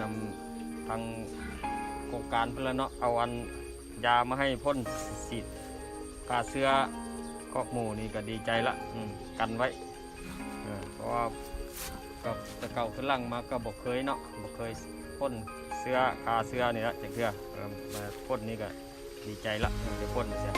นำทางโครงการเพื่อนเนาะเอาอันยามาให้พ่นฉีดฆ่าเชื้อคอกหมูนี่ก็ดีใจละกันไว้เพราะว่าก็จะเก่าขึ้นหลังมาก็บอกเคยเนาะบอกเคยพ่นเสื้อฆ่าเสื้อนี่ละจากเพื่อมาพ่นนี่ก็ดีใจละจะพ่นเสีย